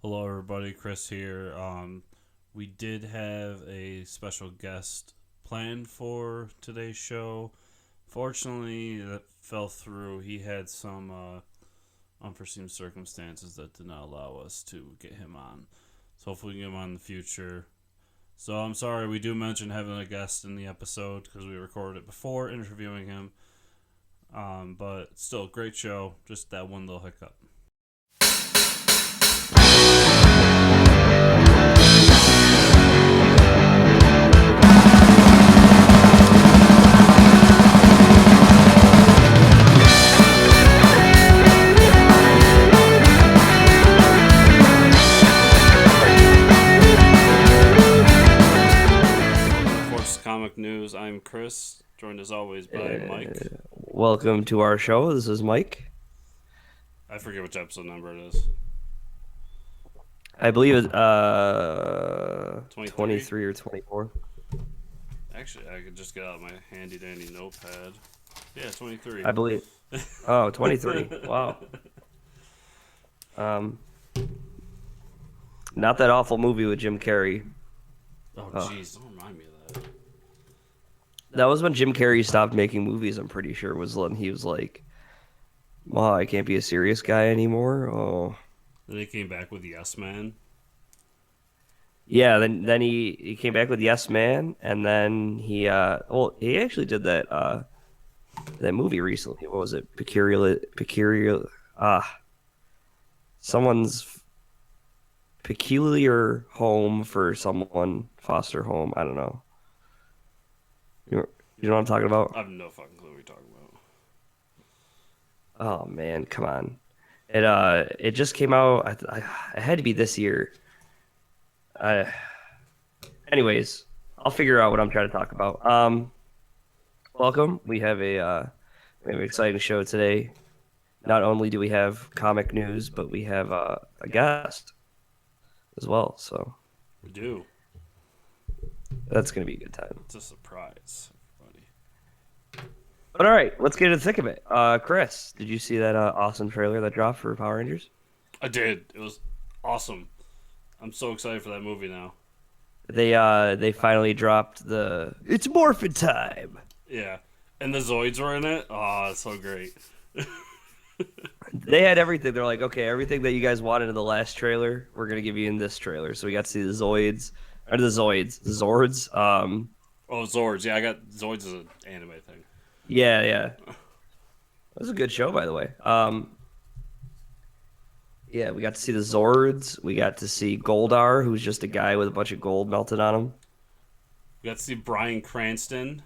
Hello, everybody. Chris here. We did have a special guest planned for today's show. Fortunately, that fell through. He had some unforeseen circumstances that did not allow us to get him on. So hopefully, we can get him on in the future. So I'm sorry, we do mention having a guest in the episode because we recorded it before interviewing him. But still, great show. Just that one little hiccup. Force Comic News. I'm Chris, joined as always by Mike. Welcome to our show. This is Mike. I forget which episode number it is. I believe it's 23? 23 or 24. Actually, I could just get out my handy dandy notepad. Yeah, 23. I believe. Oh, 23. Wow. Um, Not that awful movie with Jim Carrey. Oh, Oh, jeez, don't remind me of that. that was when Jim Carrey stopped making movies. I'm pretty sure was when he was like, "Wow, I can't be a serious guy anymore." Oh, Then they came back with Yes Man. yeah. Then he came back with Yes Man, and then he actually did that movie recently. What was it? Peculiar. Someone's peculiar home for someone, foster home. I don't know. You know what I'm talking I about? have no fucking clue what you're talking about. Oh man, come on. It just came out. It had to be this year. Uh, Anyways, I'll figure out what I'm trying to talk about. Welcome. We have an exciting show today. Not only do we have comic news, but we have a guest as well. So We do. that's gonna be a good time. It's a surprise, everybody. But all right, let's get into the thick of it. Chris, did you see that awesome trailer that dropped for Power Rangers? I did. It was awesome. I'm so excited for that movie now. They finally dropped the it's morphin' time. Yeah. And the Zoids were in it. Oh, it's so great. They had everything. They're like, okay, everything that you guys wanted in the last trailer, we're gonna give you in this trailer. So we got to see the Zoids or the Zords. Oh, Zords. Yeah, I got Zoids as an anime thing. Yeah. That was a good show, by the way. Yeah, we got to see the Zords. We got to see Goldar, who's just a guy with a bunch of gold melted on him. We got to see Bryan Cranston.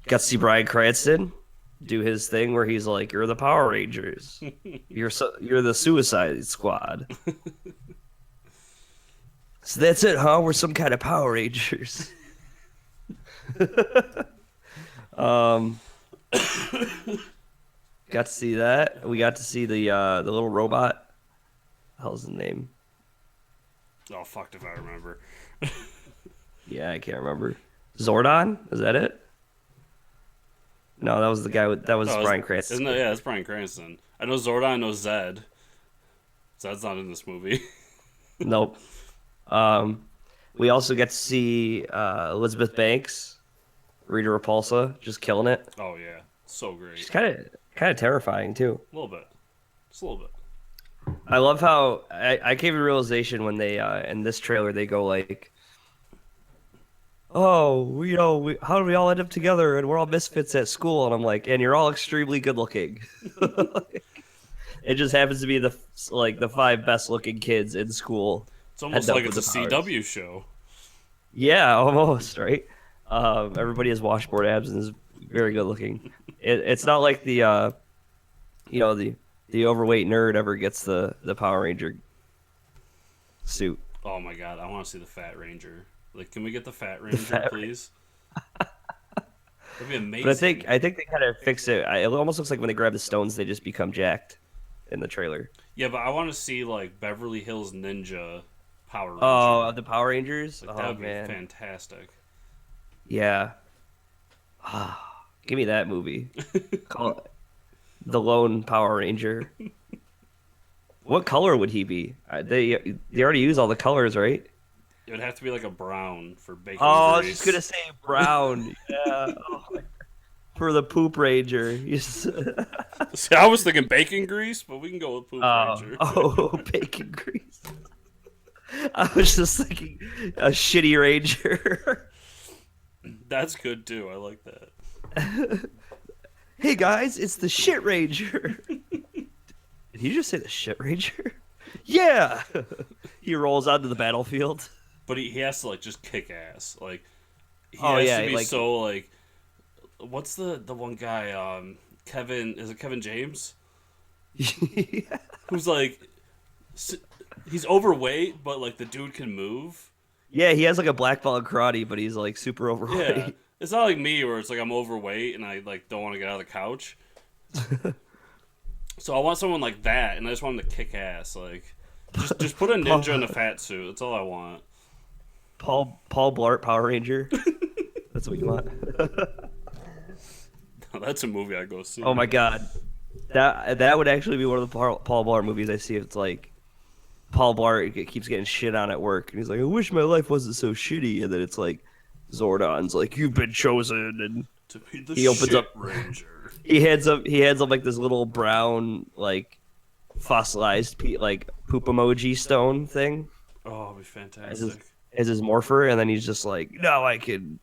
Got to see Bryan Cranston do his thing where he's like, "You're the Power Rangers. You're the Suicide Squad." So that's it, huh? We're some kind of Power Rangers. um, Got to see that. We got to see the little robot. Hell's the name? Oh, fucked if I remember. Yeah, I can't remember. Zordon? Is that it? No, that was the guy with that was Oh, Bryan Cranston. isn't it? Yeah, it's Bryan Cranston. I know Zordon, I know Zed. Zed's not in this movie. Nope. Um, we also get to see Elizabeth Banks, Rita Repulsa, just killing it. Oh, yeah. So She's great. kind of terrifying too. A little bit. Just a little bit. I love how I came to realization when they in this trailer they go like, "Oh, how do we all end up together and we're all misfits at school?" And I'm like, "And you're all extremely good looking." It just happens to be the five best looking kids in school It's almost end like up it's with a the powers. CW show. Yeah, almost right. Everybody has washboard abs and is very good looking. It's not like you know the overweight nerd ever gets the Power Ranger suit. Oh, my God. I want to see the Fat Ranger. Like, can we get the Fat The Ranger, fat. please? That'd be But amazing. I think they kind of fix it. It almost looks like when they grab the stones, they just become jacked in the trailer. Yeah, but I want to see, like, Beverly Hills Ninja Power Oh, Ranger. the Power Rangers. Like, that Oh would be man, fantastic. yeah. Give me that movie. Call it the Lone Power Ranger. What color would he be? They already use all the colors, right? It would have to be like a brown for Oh, bacon I was just gonna grease. say brown. Yeah. Oh, for the poop ranger. See, I was thinking bacon grease, but we can go with Poop Ranger. Bacon grease. I was just thinking a shitty ranger. That's good too. I like that. Hey guys, it's the shit ranger. Did he just say the shit ranger? Yeah. He rolls onto the battlefield. But he has to like just kick ass. Like he Oh has yeah, to be like so like. What's the one guy? Kevin, is it Kevin James? yeah. Who's like, he's overweight, but like the dude can move. Yeah, he has like a black belt in karate, but he's like super Yeah, overweight. it's not like me where it's like I'm overweight and I like don't want to get out of the couch. So I want someone like that, and I just want him to kick ass. Like, just put a ninja in a fat suit. That's all I want. Paul Blart Power Ranger. That's what you want. That's a movie I go see. Oh my god, that would actually be one of the Paul Blart movies I see. It's like Paul Blart keeps getting shit on at work, and he's like, "I wish my life wasn't so shitty." And then it's like Zordon's like, "You've been chosen," and To be the he opens shit up. ranger. He hands up like this little brown like fossilized like poop emoji stone thing Oh, it'd be as his, fantastic. as his morpher, and then he's just like, "Now I can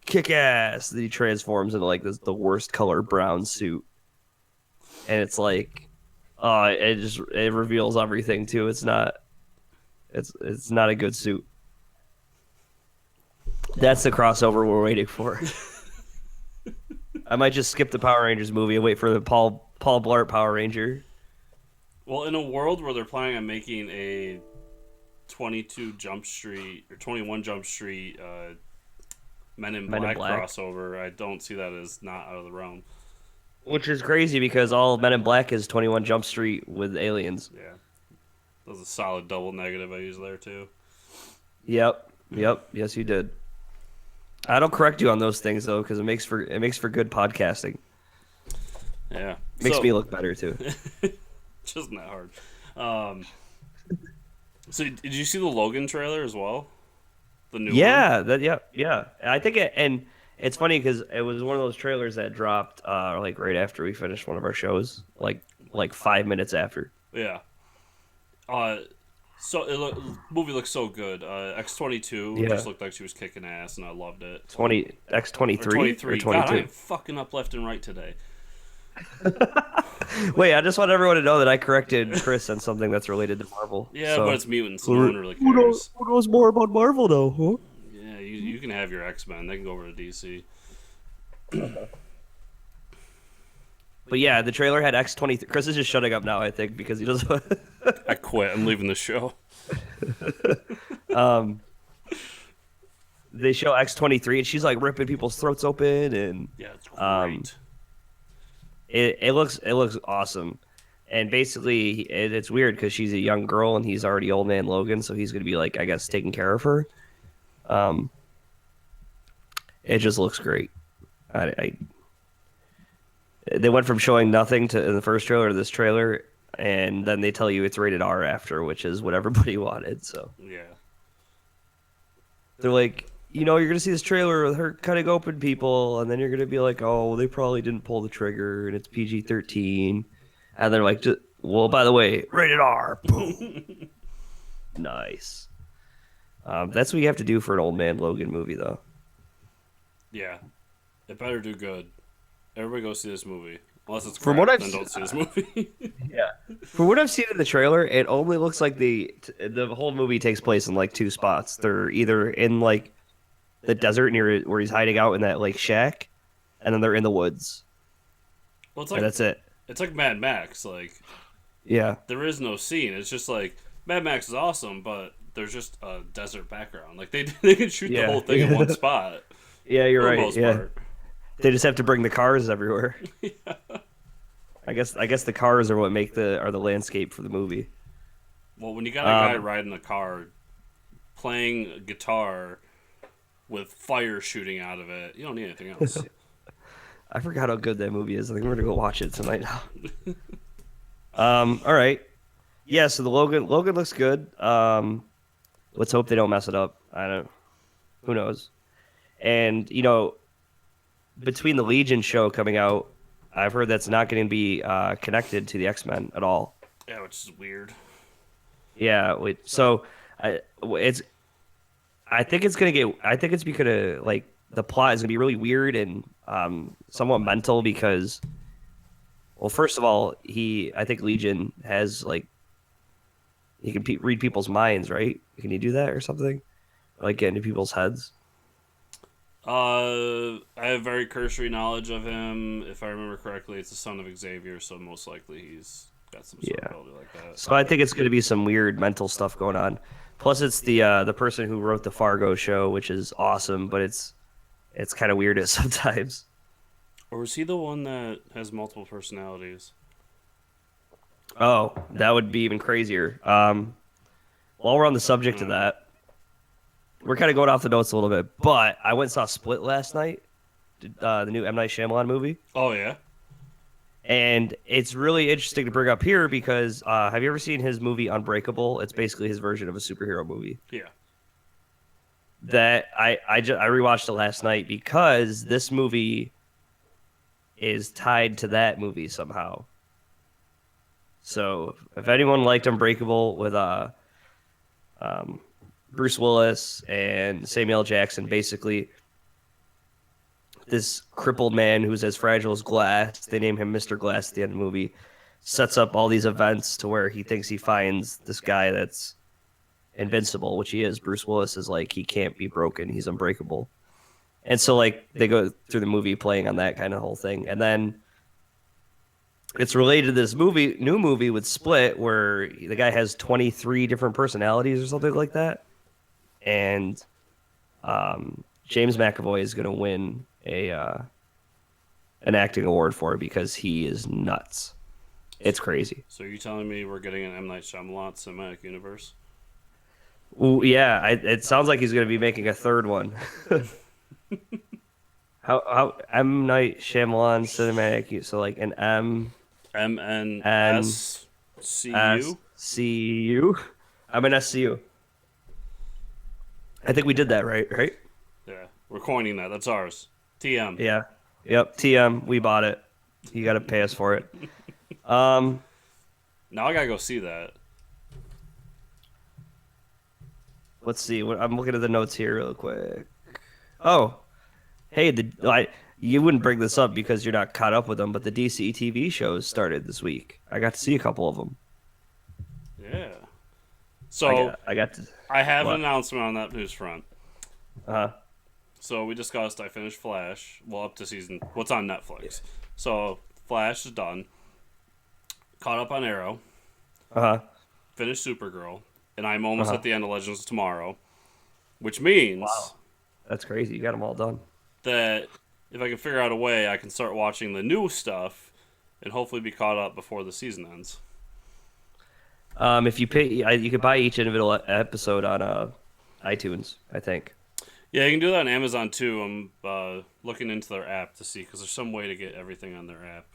kick ass." Then he transforms into like the worst color brown suit, and it's like, it reveals everything too. It's not a good suit. That's the crossover we're waiting for. I might just skip the Power Rangers movie and wait for the Paul Blart Power Ranger. Well, in a world where they're planning on making a 22 Jump Street or 21 Jump Street Men in Black crossover, I don't see that as not out of the realm. Which is crazy because all of Men in Black is 21 Jump Street with aliens. Yeah, that was a solid double negative I used there too. Yep. Yes, you did. I don't correct you on those things though, because it makes for good podcasting. Yeah, Makes me look better too. just not hard. So did you see the Logan trailer as well? The new one? Yeah. I think and it's funny because it was one of those trailers that dropped like right after we finished one of our shows, like 5 minutes after. Yeah. So movie looks so good. X-22 just looked like she was kicking ass, and I loved it. X-23 or 23. 22. God, I'm fucking up left and right today. Wait, I just want everyone to know that I corrected Chris on something that's related to Marvel. Yeah, so. but it's mutants. No one really cares. Who knows more about Marvel though? Huh? Yeah, you can have your X-Men. They can go over to DC. But yeah, the trailer had X-23. Chris is just shutting up now, I think, because he doesn't. I quit. I'm leaving the show. They show X-23, and she's like ripping people's throats open, and Yeah, it's great. it looks awesome. And basically, it's weird because she's a young girl, and he's already old man Logan, so he's gonna be like, I guess, taking care of her. It just looks great. They went from showing nothing in the first trailer to this trailer, and then they tell you it's rated R after, which is what everybody wanted. So Yeah. they're like, you're gonna see this trailer with her cutting open people, and then you're gonna be like, oh, they probably didn't pull the trigger, and it's PG-13, and they're like, well, by the way, rated R. Boom. Nice. That's what you have to do for an old man Logan movie, though. Yeah. It better do good. Everybody go see this movie. Unless it's From crap, what I've then don't see this movie. Yeah. From what I've seen in the trailer, it only looks like the whole movie takes place in like two spots. They're either in like the desert near where he's hiding out in that like shack, and then they're in the woods. Well, it's And like that's it. it's like Mad Max. Like Yeah. there is no scene. It's just like Mad Max is awesome, but there's just a desert background. Like they can shoot the whole thing in one spot. Yeah, you're for the right. most Yeah. part. They just have to bring the cars everywhere. Yeah. I guess the cars are what make the landscape for the movie. Well, when you got a guy riding a car, playing a guitar with fire shooting out of it, you don't need anything else. I forgot how good that movie is. I think we're gonna go watch it tonight now. All right. Yeah, so the Logan looks good. Let's hope they don't mess it up. I don't. Who knows? And between the Legion show coming out, I've heard that's not going to be connected to the X-Men at all. Yeah, which is weird. Yeah, so it's. I think it's gonna get. I think it's because like the plot is gonna be really weird and somewhat mental because, well, first of all, I think Legion has like he can read people's minds, right? Can he do that or something? Like get into people's heads? I have very cursory knowledge of him. If I remember correctly, it's the son of Xavier, so most likely he's got some sort of Yeah. ability like that. So I think it's gonna be some weird mental stuff going on. Plus, it's the person who wrote the Fargo show, which is awesome, but it's kind of weird at sometimes. Or is he the one that has multiple personalities? Oh, that would be even crazier. While we're on the subject of that, we're kind of going off the notes a little bit, but I went and saw Split last night, the new M. Night Shyamalan movie. Oh, yeah? And it's really interesting to bring up here because have you ever seen his movie Unbreakable? It's basically his version of a superhero movie. Yeah. That I rewatched it last night because this movie is tied to that movie somehow. So if anyone liked Unbreakable with Bruce Willis and Samuel L. Jackson, basically this crippled man who's as fragile as glass, they name him Mr. Glass at the end of the movie, sets up all these events to where he thinks he finds this guy that's invincible, which he is. Bruce Willis is like, he can't be broken, he's unbreakable. And so like they go through the movie playing on that kind of whole thing. And then it's related to this new movie with Split, where the guy has 23 different personalities or something like that. And James McAvoy is going to win an acting award for it because he is nuts. It's crazy. So you're telling me we're getting an M. Night Shyamalan cinematic universe? Ooh, yeah, it sounds like he's going to be making a third one. how M. Night Shyamalan cinematic? So like an MNSCU? SCU? I'm an SCU. I think we did that right? Yeah, we're coining that. That's ours. TM. Yeah. Yep. TM. We bought it. You got to pay us for it. Now I gotta go see that. Let's see. I'm looking at the notes here real quick. Oh, hey, you wouldn't bring this up because you're not caught up with them, but the DC TV shows started this week. I got to see a couple of them. Yeah. So I got to. I have what? an announcement on that news front. Uh-huh. So we discussed I finished Flash. Well, up to season. What's on Netflix? So Flash is done. Caught up on Arrow. Uh-huh. Finished Supergirl. And I'm almost Uh-huh. at the end of Legends of Tomorrow. Which means Wow. That's crazy. You got them all done. that if I can figure out a way, I can start watching the new stuff and hopefully be caught up before the season ends. If you pay, you could buy each individual episode on iTunes, I think. Yeah, you can do that on Amazon too. I'm looking into their app to see because there's some way to get everything on their app.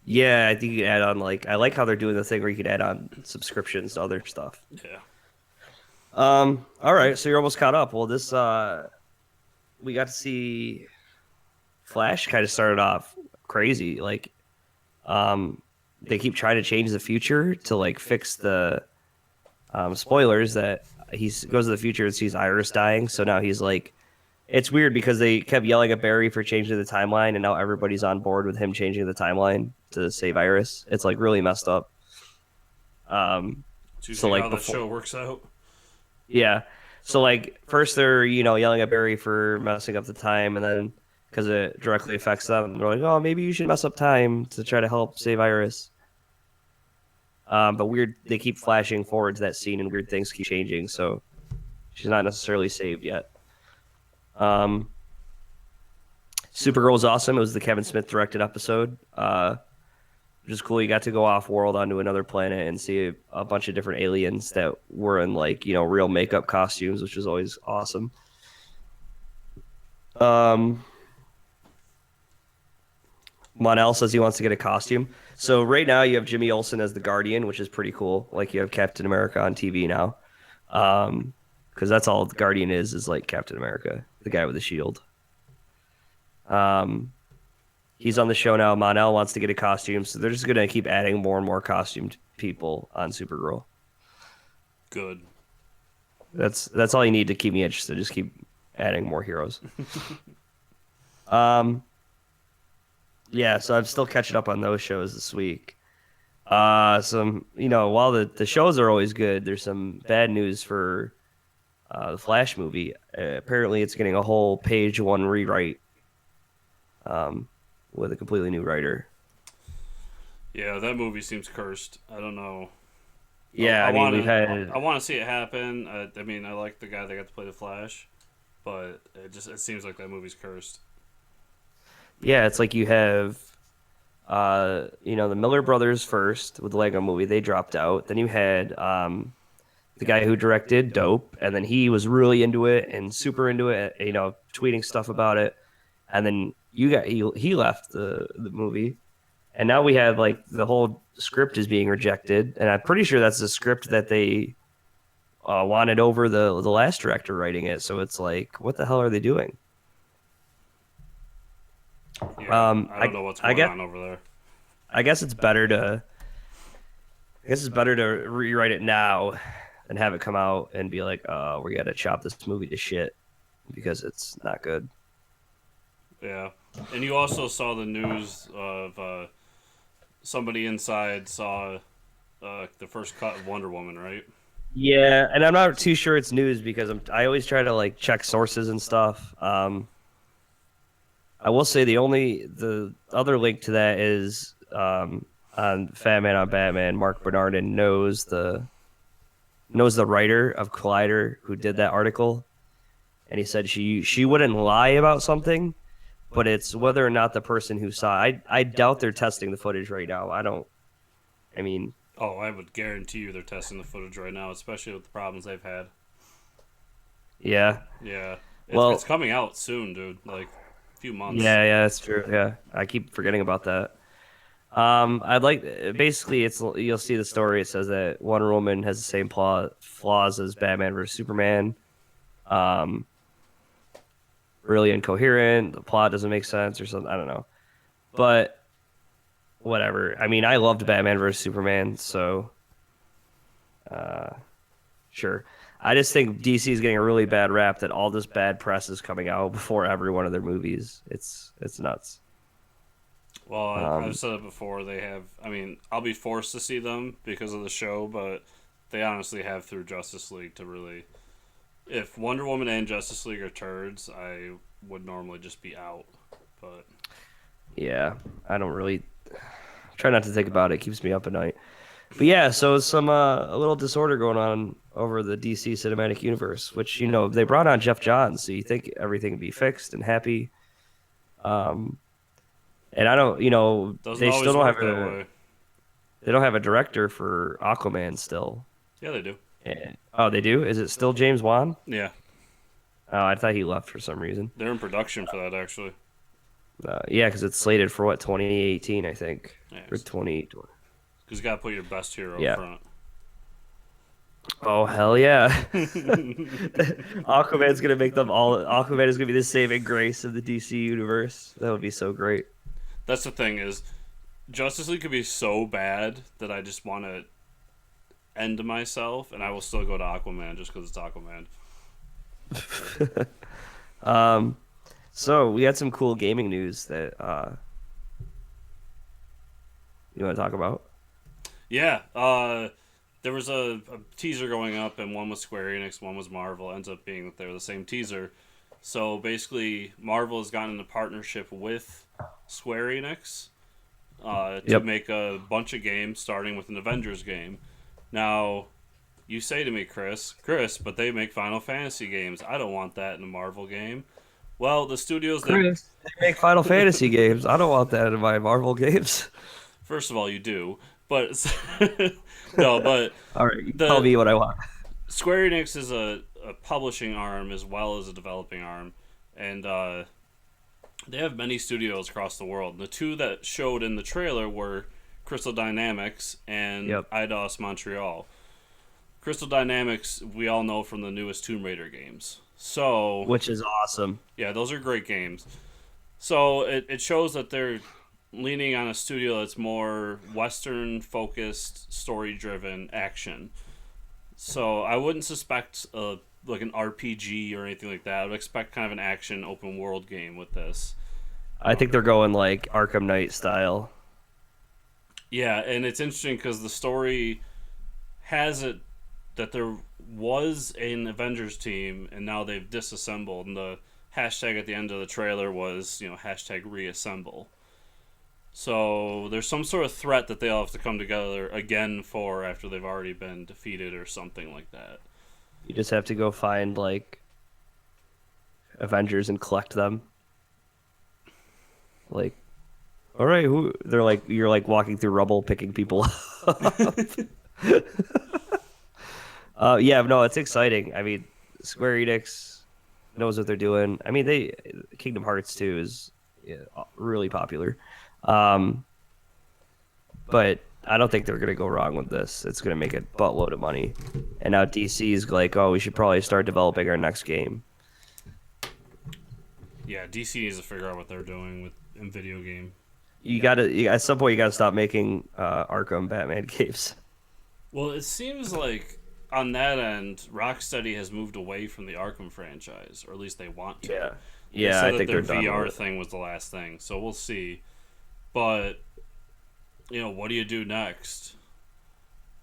Yeah, I think you can add on I like how they're doing the thing where you can add on subscriptions to other stuff. Yeah. All right, so you're almost caught up. Well, this we got to see Flash kind of started off crazy. Like, they keep trying to change the future to like fix the spoilers that he goes to the future and sees Iris dying. So now he's like, it's weird because they kept yelling at Barry for changing the timeline, and now everybody's on board with him changing the timeline to save Iris. It's like really messed up. Do you So, see like, how that show works out? Yeah. So like first they're yelling at Barry for messing up the time, and then because it directly affects them, they're like, oh, maybe you should mess up time to try to help save Iris. But they keep flashing forward to that scene, and weird things keep changing. So she's not necessarily saved yet. Supergirl was awesome. It was the Kevin Smith directed episode. Which is cool. You got to go off world onto another planet and see a bunch of different aliens that were in real makeup costumes, which was always awesome. Monel says he wants to get a costume. So right now you have Jimmy Olsen as the Guardian, which is pretty cool. Like you have Captain America on TV now. Because that's all the Guardian is like Captain America, the guy with the shield. He's on the show now. Monel wants to get a costume, so they're just gonna keep adding more and more costumed people on Supergirl. Good. That's all you need to keep me interested. Just keep adding more heroes. Um, yeah, so I'm still catching up on those shows this week. Some while the shows are always good, there's some bad news for the Flash movie. Apparently, it's getting a whole page one rewrite. With a completely new writer. Yeah, that movie seems cursed. I don't know. Yeah, I we've had. I want to see it happen. I mean, I like the guy that got to play the Flash, but it seems like that movie's cursed. Yeah, it's like you have, the Miller brothers first with the Lego Movie. They dropped out. Then you had the guy who directed Dope, and then he was really into it and super into it. Tweeting stuff about it, and then he left the movie, and now we have like the whole script is being rejected, and I'm pretty sure that's the script that they wanted over the last director writing it. So it's like, what the hell are they doing? Yeah, I don't know what's going on over there. I guess it's better to rewrite it now and have it come out and be like, we got to chop this movie to shit because it's not good. Yeah, and you also saw the news of somebody inside saw the first cut of Wonder Woman, right? Yeah, and I'm not too sure it's news because I always try to like check sources and stuff. I will say the other link to that is on Fat Man on Batman. Mark Bernardin knows the writer of Collider who did that article, and he said she wouldn't lie about something, but it's whether or not the person who saw it. I doubt they're testing the footage right now. Oh, I would guarantee you they're testing the footage right now, especially with the problems they've had. Yeah. Yeah. It's coming out soon, dude. Like a few months. Yeah, that's true. Yeah, I keep forgetting about that. I'd like basically you'll see the story. It says that Wonder Woman has the same flaws as Batman vs Superman. Really incoherent. The plot doesn't make sense or something. I don't know, but whatever. I mean, I loved Batman vs Superman, so sure. I just think DC is getting a really bad rap that all this bad press is coming out before every one of their movies. It's nuts. Well, I've said it before. They have. I mean, I'll be forced to see them because of the show, but they honestly have through Justice League to really. If Wonder Woman and Justice League are turds, I would normally just be out. But yeah, I don't really try not to think about it. It keeps me up at night. But yeah, so some a little disorder going on over the DC cinematic universe, which they brought on Jeff Johns, so you think everything would be fixed and happy. And I don't, they still don't have a director for Aquaman still. Yeah, they do. Yeah. Oh, they do? Is it still James Wan? Yeah. Oh, I thought he left for some reason. They're in production for that, actually. Yeah, because it's slated for 2018, I think, or 2020. Because you got to put your best hero up front. Oh, hell yeah. Aquaman's going to make them all... Aquaman is going to be the saving grace of the DC universe. That would be so great. That's the thing is, Justice League could be so bad that I just want to end myself, and I will still go to Aquaman just because it's Aquaman. So we had some cool gaming news that you want to talk about? Yeah, there was a teaser going up, and one was Square-Enix, one was Marvel. It ends up being that they were the same teaser. So basically, Marvel has gotten into partnership with Square-Enix to make a bunch of games, starting with an Avengers game. Now, you say to me, Chris, but they make Final Fantasy games. I don't want that in a Marvel game. Well, the studios they make Final Fantasy games. I don't want that in my Marvel games. First of all, you do, but no, but all right, tell me what I want. Square Enix is a publishing arm as well as a developing arm, and they have many studios across the world. The two that showed in the trailer were Crystal Dynamics and Yep. Eidos Montreal. Crystal Dynamics, we all know from the newest Tomb Raider games. So, Which is awesome. yeah, those are great games. So, it shows that they're leaning on a studio that's more Western focused, story driven action. So, I wouldn't suspect like an RPG or anything like that. I would expect kind of an action open world game with this. I think they're going like Arkham Knight style. Yeah, and it's interesting because the story has it that there was an Avengers team and now they've disassembled. And the hashtag at the end of the trailer was, hashtag reassemble. So there's some sort of threat that they all have to come together again for after they've already been defeated or something like that. You just have to go find like Avengers and collect them. Like, all right, who? They're like you're like walking through rubble, picking people up. Yeah, no, it's exciting. I mean, Square Enix knows what they're doing. I mean, Kingdom Hearts 2 is really popular. Um, but I don't think they're gonna go wrong with this. It's gonna make a buttload of money. And now DC's like, oh, we should probably start developing our next game. Yeah, DC needs to figure out what they're doing in video game. At some point you gotta stop making Arkham Batman games. Well, it seems like on that end, Rocksteady has moved away from the Arkham franchise, or at least they want to. Yeah, They yeah, said I think their they're done VR with it. thing was the last thing, so we'll see. But what do you do next?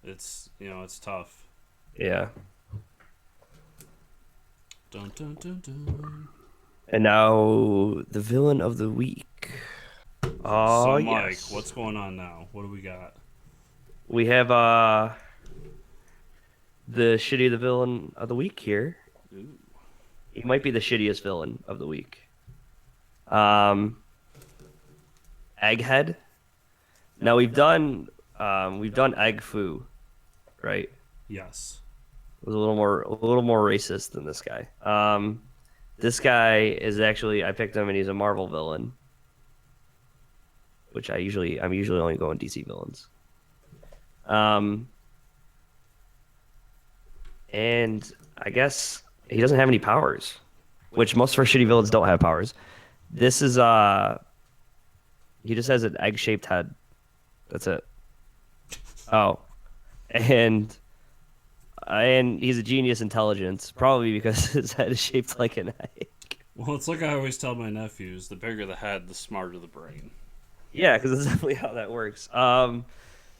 It's tough. Yeah. Dun dun dun dun. And now the villain of the week. Oh, So, Mike, yes. what's going on now? What do we got? We have the villain of the week here. Ooh. He might be the shittiest villain of the week. Egghead. Now we've done Egg Foo, right? Yes. It was a little more racist than this guy. This guy is actually I picked him and he's a Marvel villain, which I'm usually only going DC villains. And I guess he doesn't have any powers, which most of our shitty villains don't have powers. This is he just has an egg-shaped head. That's it. Oh, and he's a genius intelligence, probably because his head is shaped like an egg. Well, it's like I always tell my nephews: the bigger the head, the smarter the brain. Yeah, because that's definitely how that works.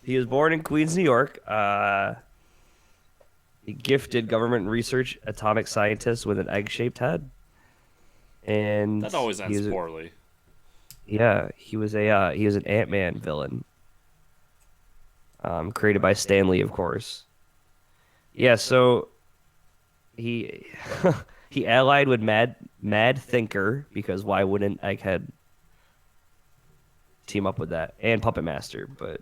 He was born in Queens, New York. He gifted government research atomic scientist with an egg-shaped head, and That always ends poorly. yeah, he was an Ant-Man villain, created by Stan Lee, of course. Yeah, so he he allied with Mad Thinker because why wouldn't Egghead team up with that and Puppet Master? But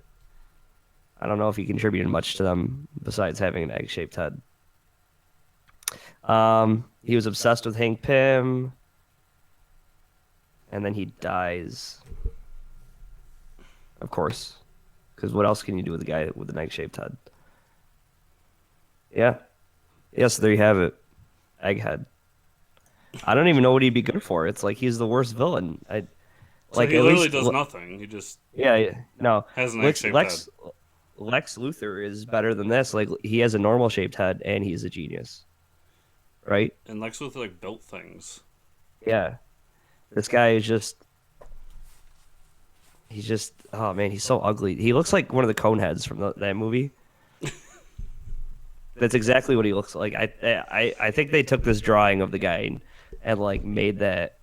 I don't know if he contributed much to them besides having an egg-shaped head. He was obsessed with Hank Pym, and then he dies. Of course, because what else can you do with a guy with an egg-shaped head? Yeah. Yes, there you have it. Egghead. I don't even know what he'd be good for. It's like he's the worst villain. So he literally does nothing. He just no. has an egg-shaped head. Lex Luthor is better than this. Like he has a normal shaped head and he's a genius. Right? And Lex Luthor built things. Yeah. This guy is oh man, he's so ugly. He looks like one of the Coneheads from that movie. That's exactly what he looks like. I think they took this drawing of the guy and like made that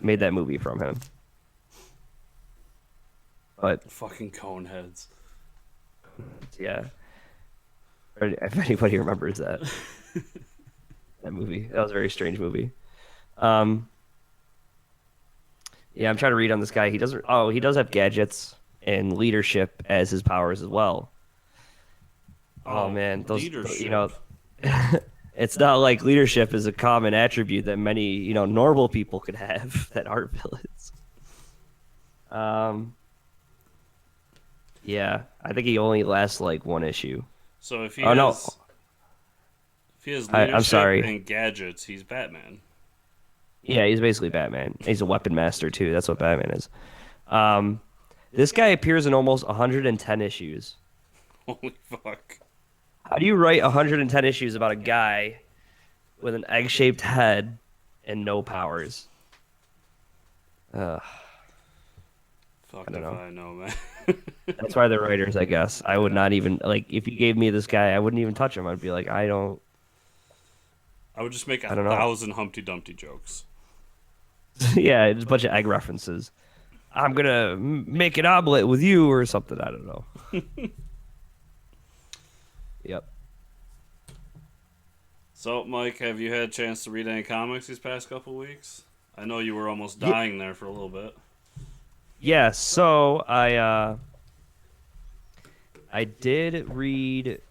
movie from him. But Fucking Coneheads. yeah, if anybody remembers that movie, that was a very strange movie. Yeah, I'm trying to read on this guy. He does have gadgets and leadership as his powers as well. Oh man, those leadership. you know, It's not like leadership is a common attribute that many, normal people could have that aren't villains. Um, yeah, I think he only lasts like one issue. So Oh no, if he has I'm leadership sorry. and gadgets, he's Batman. Yeah, he's basically Batman. He's a weapon master too. That's what Batman is. Um, this guy appears in almost 110 issues. Holy fuck. How do you write 110 issues about a guy with an egg-shaped head and no powers? I Fucked don't if know. I know, man. That's why they're writers, I guess. I would not even like if you gave me this guy, I wouldn't even touch him. I'd be like, I don't I would just make I don't know. 1,000 Humpty Dumpty jokes. Yeah, just a bunch of egg references. I'm gonna make an omelet with you or something. I don't know. Yep. So, Mike, have you had a chance to read any comics these past couple weeks? I know you were almost Yeah, dying there for a little bit. yeah. So I did read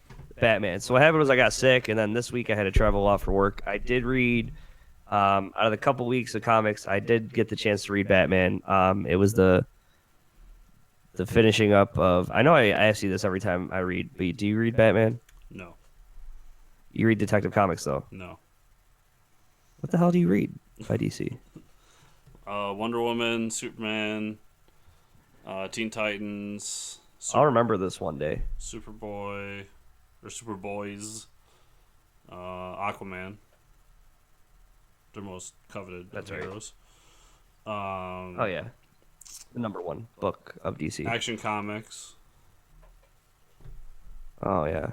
Batman. So what happened was I got sick, and then this week I had to travel a lot for work. I did read out of the couple weeks of comics, I did get the chance to read Batman. It was the finishing up of. I know I ask you this every time I read, but do you read Batman? No, You read Detective Comics though. no. What the hell do you read by DC? Wonder Woman, Superman, Teen Titans, I'll remember this one day. Superboy, or Superboys, Aquaman. Their most coveted That's of right. heroes. Oh yeah, the number one book of DC. Action Comics. Oh yeah,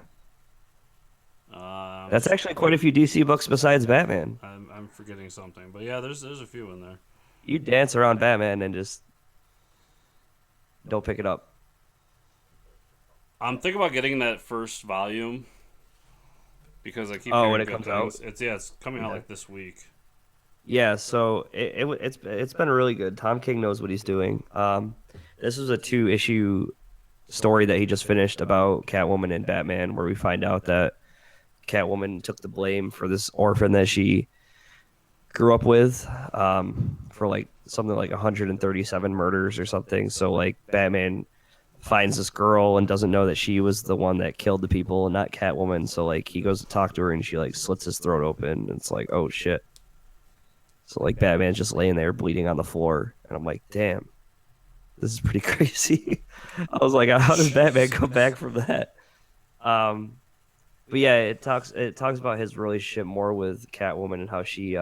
Um, that's actually quite a few DC books besides Batman. I'm forgetting something, but yeah, there's a few in there. You dance around Batman and just don't pick it up. I'm thinking about getting that first volume because I keep Oh, when hearing it good comes out. things. It's coming out Yeah. like this week. Yeah, so it's been really good. Tom King knows what he's doing. This is a 2-issue story that he just finished about Catwoman and Batman, where we find out that Catwoman took the blame for this orphan that she grew up with, for like something like 137 murders or something. So like Batman finds this girl and doesn't know that she was the one that killed the people and not Catwoman. So like he goes to talk to her and she like slits his throat open. And it's like, oh shit. So like Batman's just laying there bleeding on the floor, and I'm like, damn, this is pretty crazy. I was like, how does Batman come back from that? But yeah, it talks about his relationship more with Catwoman and how she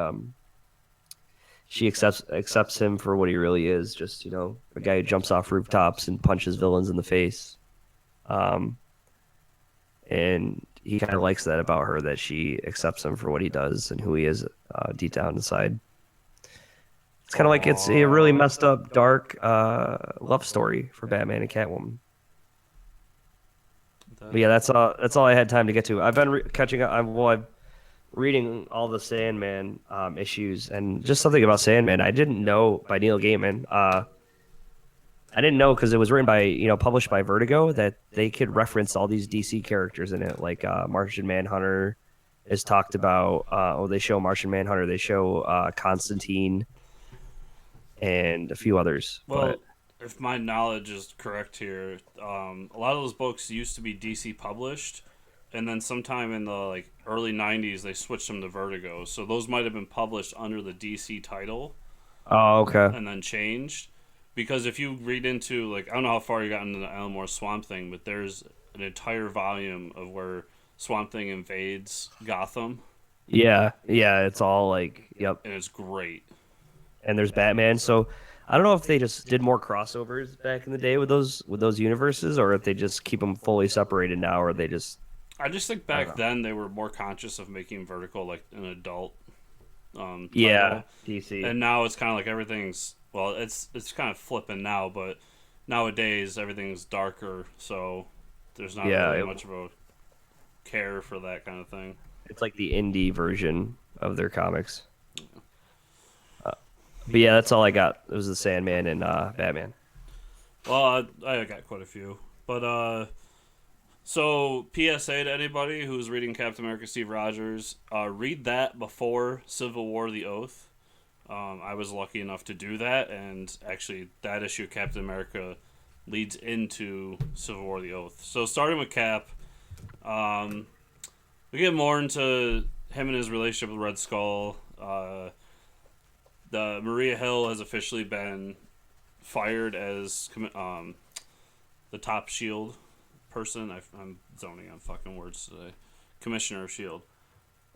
accepts him for what he really is, just a guy who jumps off rooftops and punches villains in the face. And he kind of likes that about her, that she accepts him for what he does and who he is deep down inside. It's kind of like it's a really messed up, dark love story for Batman and Catwoman. But yeah, that's all I had time to get to. I've been catching up. I'm reading all the Sandman issues, and just something about Sandman I didn't know by Neil Gaiman. I didn't know because it was written by, published by Vertigo, that they could reference all these DC characters in it, like Martian Manhunter is talked about. They show Martian Manhunter, they show Constantine, and a few others. Well, if my knowledge is correct here, a lot of those books used to be DC published, and then sometime in the early '90s they switched them to Vertigo. So those might have been published under the DC title, Oh, okay. and then changed. Because if you read into I don't know how far you got into the Alan Moore Swamp Thing, but there's an entire volume of where Swamp Thing invades Gotham, Yeah, it's all yep. and it's great. And there's Batman. So I don't know if they just did more crossovers back in the day with those universes, or if they just keep them fully separated now, or they just. I just think I don't back know. then they were more conscious of making Vertical an adult Yeah, title, DC. and now it's kind of like everything's it's kind of flipping now, but nowadays everything's darker, so there's not Yeah, really much of a care for that kind of thing. It's like the indie version of their comics. But yeah, that's all I got. It was the Sandman and Batman. Well, I got quite a few, but So, PSA to anybody who's reading Captain America Steve Rogers, read that before Civil War The Oath. I was lucky enough to do that, and actually, that issue of Captain America leads into Civil War The Oath. So, starting with Cap, um, we get more into him and his relationship with Red Skull. The Maria Hill has officially been fired as the top Shield person. I'm zoning on fucking words today. Commissioner of Shield,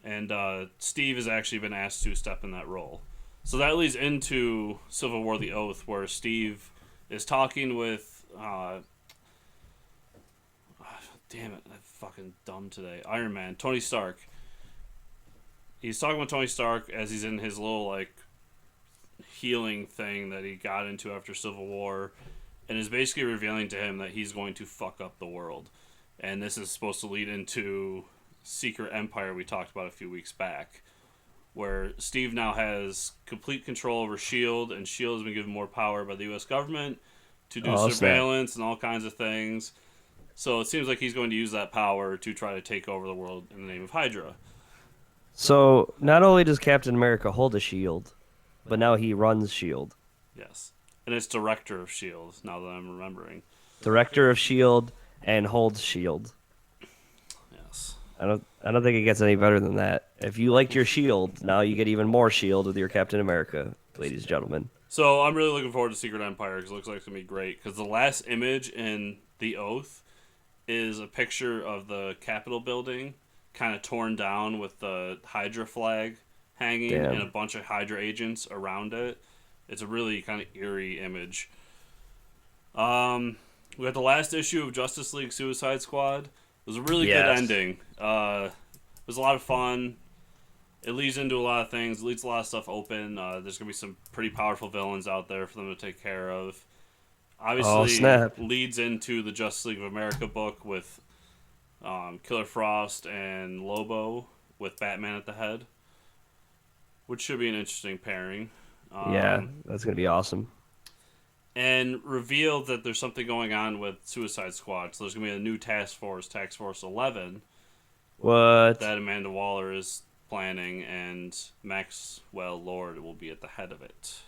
and Steve has actually been asked to step in that role. So that leads into Civil War: The Oath, where Steve is talking with. Damn it, I'm fucking dumb today. Iron Man, Tony Stark. He's talking with Tony Stark as he's in his little like healing thing that he got into after Civil War, and is basically revealing to him that he's going to fuck up the world. And this is supposed to lead into Secret Empire we talked about a few weeks back, where Steve now has complete control over S.H.I.E.L.D., and S.H.I.E.L.D. has been given more power by the U.S. government to do surveillance and all kinds of things. So it seems like he's going to use that power to try to take over the world in the name of Hydra. So not only does Captain America hold a shield, but now he runs S.H.I.E.L.D. Yes. And it's director of S.H.I.E.L.D., now that I'm remembering. Director of S.H.I.E.L.D. and holds S.H.I.E.L.D. Yes. I don't think it gets any better than that. If you liked your S.H.I.E.L.D., now you get even more S.H.I.E.L.D. with your Captain America, ladies and gentlemen. So I'm really looking forward to Secret Empire because it looks like it's going to be great. Because the last image in The Oath is a picture of the Capitol building kind of torn down with the Hydra flag hanging and a bunch of Hydra agents around it. It's a really kind of eerie image. We got the last issue of Justice League Suicide Squad. It was a really good ending. It was a lot of fun. It leads into a lot of things. It leaves a lot of stuff open. There's going to be some pretty powerful villains out there for them to take care of. Obviously, leads into the Justice League of America book with Killer Frost and Lobo with Batman at the head, which should be an interesting pairing. That's going to be awesome. And revealed that there's something going on with Suicide Squad. So there's going to be a new task force, Task Force 11. What? That Amanda Waller is planning, and Maxwell Lord will be at the head of it.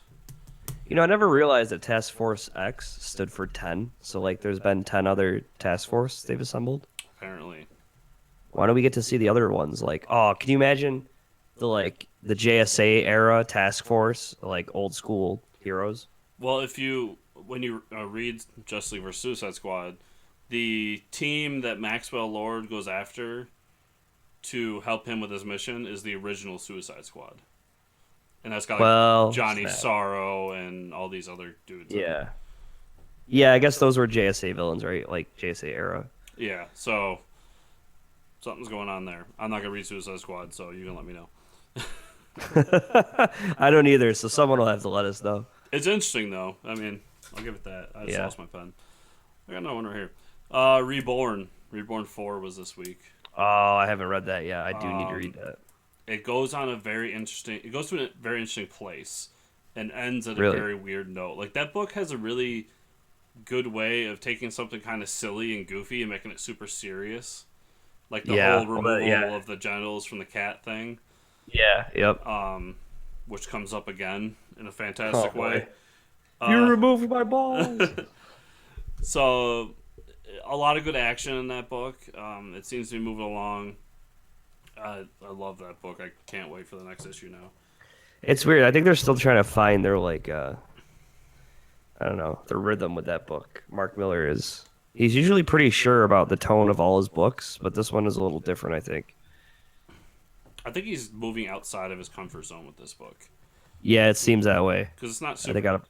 You know, I never realized that Task Force X stood for 10. So, like, there's been 10 other task force they've assembled. Apparently. Why don't we get to see the other ones? Like, oh, can you imagine the JSA era task force, like old school heroes? Well, when you read Justice League vs. Suicide Squad, the team that Maxwell Lord goes after to help him with his mission is the original Suicide Squad. And that's got Johnny Sorrow and all these other dudes. Yeah. Yeah, I guess those were JSA villains, right? Like JSA era. Yeah, so something's going on there. I'm not going to read Suicide Squad, so you can let me know. I don't either, so someone will have to let us know. It's interesting, though. I mean, I'll give it that. I just lost my pen. I got another one right here. Reborn. Reborn 4 was this week. Oh, I haven't read that yet. I do need to read that. It goes on it goes to a very interesting place and ends at a very weird note. Like, that book has a really good way of taking something kind of silly and goofy and making it super serious. Like the whole removal of the genitals from the cat thing. Yeah, yep. Which comes up again in a fantastic way. You removed my balls! So, a lot of good action in that book. It seems to be moving along. I love that book. I can't wait for the next issue now. It's weird. I think they're still trying to find their, I don't know, the rhythm with that book. Mark Miller he's usually pretty sure about the tone of all his books, but this one is a little different, I think. I think he's moving outside of his comfort zone with this book. Yeah, it seems that way. Because it's not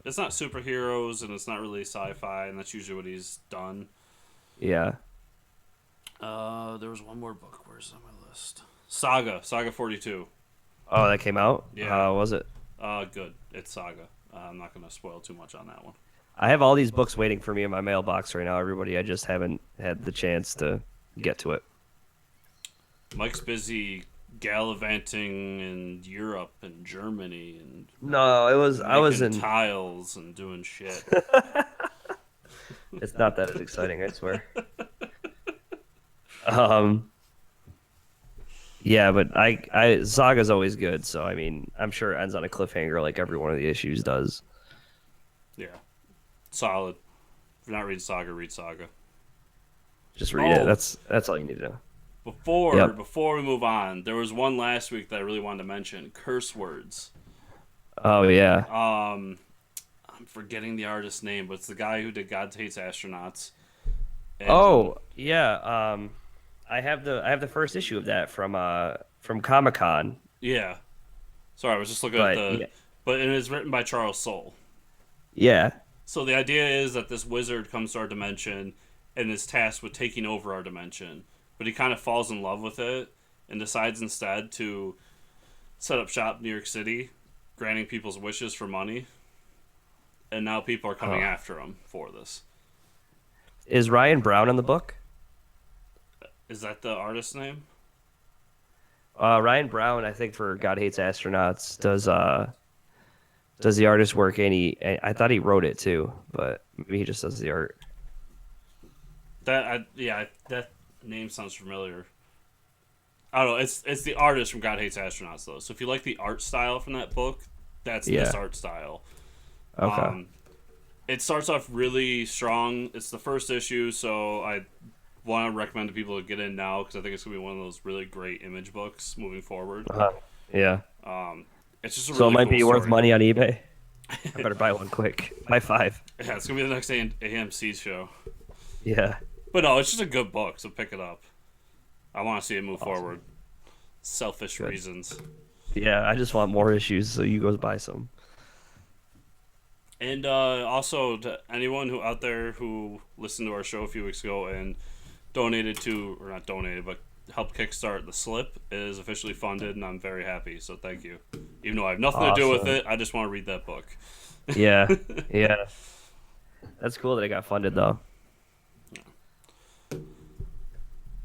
it's not superheroes and it's not really sci-fi, and that's usually what he's done. Yeah. There was one more book. Where's it on my list? Saga 42. Oh, that came out? Yeah. How was it? Good. It's Saga. I'm not going to spoil too much on that one. I have all these books waiting for me in my mailbox right now, everybody. I just haven't had the chance to get to it. Mike's busy gallivanting in Europe and Germany and I was in tiles and doing shit. It's not that as exciting, I swear. Um, yeah, but Saga's always good, so I mean, I'm sure it ends on a cliffhanger like every one of the issues does. Yeah, solid. If you're not reading Saga, read Saga. Just read it. Oh, That's all you need to know. before Yep. before we move on, there was one last week that I really wanted to mention: curse words. Oh yeah. Um, I'm forgetting the artist's name, but it's the guy who did God Hates Astronauts. And Oh yeah. I have the first issue of that from Comic Con, yeah, sorry, I was just looking at but the. yeah, But it is written by Charles Soule. yeah. So the idea is that this wizard comes to our dimension and is tasked with taking over our dimension, but he kind of falls in love with it and decides instead to set up shop in New York City, granting people's wishes for money. And now people are coming Huh. after him for this. Is Ryan Brown in the book? Is that the artist's name? Ryan Brown, I think for God Hates Astronauts does the artist work, and I thought he wrote it too, but maybe he just does the art. That name sounds familiar. I don't know. It's the artist from God Hates Astronauts though. So if you like the art style from that book, that's this Yeah. art style. Okay. It starts off really strong. It's the first issue, so I want to recommend to people to get in now because I think it's gonna be one of those really great image books moving forward. Uh-huh. Yeah. It's just a So it really might cool be worth story. money on eBay. I better buy one quick. Buy 5. Yeah, it's gonna be the next AMC show. Yeah. But no, it's just a good book, so pick it up. I want to see it move Awesome. forward. Selfish Good. reasons. Yeah, I just want more issues, so you go buy some. And also to anyone who out there who listened to our show a few weeks ago and donated to, or not donated, but helped kickstart the slip is officially funded, and I'm very happy. So thank you. Even though I have nothing to do with Awesome. it, I just want to read that book. Yeah. Yeah. That's cool that it got funded though.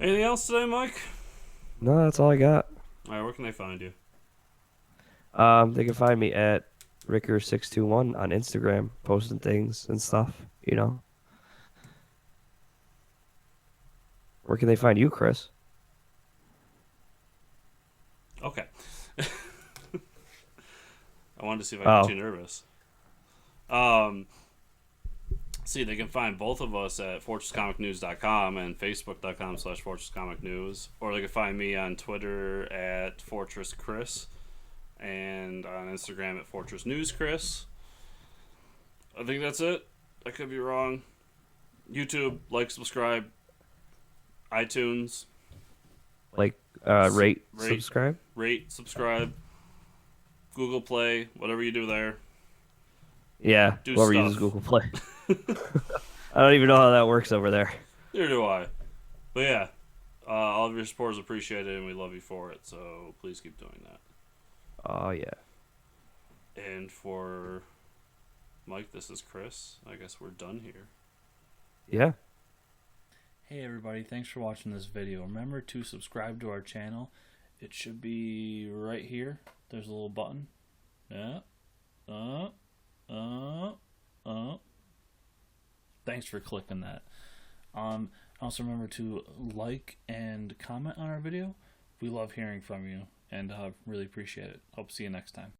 Anything else today, Mike? No, that's all I got. All right, where can they find you? They can find me at Ricker621 on Instagram, posting things and stuff. Where can they find you, Chris? Okay. I wanted to see if I got Oh, too nervous. Um, see, they can find both of us at fortresscomicnews.com and facebook.com/fortresscomicnews, or they can find me on Twitter at fortresschris and on Instagram at fortressnewschris. I think that's it. I could be wrong. YouTube, like, subscribe, iTunes, like rate, subscribe. rate, subscribe, Google Play, whatever you do there. Yeah, Do whoever stuff. uses Google Play. I don't even know how that works over there. Neither do I. But yeah, all of your support is appreciated, and we love you for it. So please keep doing that. Oh yeah. And for Mike, this is Chris. I guess we're done here. Yeah. Hey everybody, thanks for watching this video. Remember to subscribe to our channel. It should be right here. There's a little button. Yeah. Thanks for clicking that. Also remember to like and comment on our video. We love hearing from you and really appreciate it. Hope to see you next time.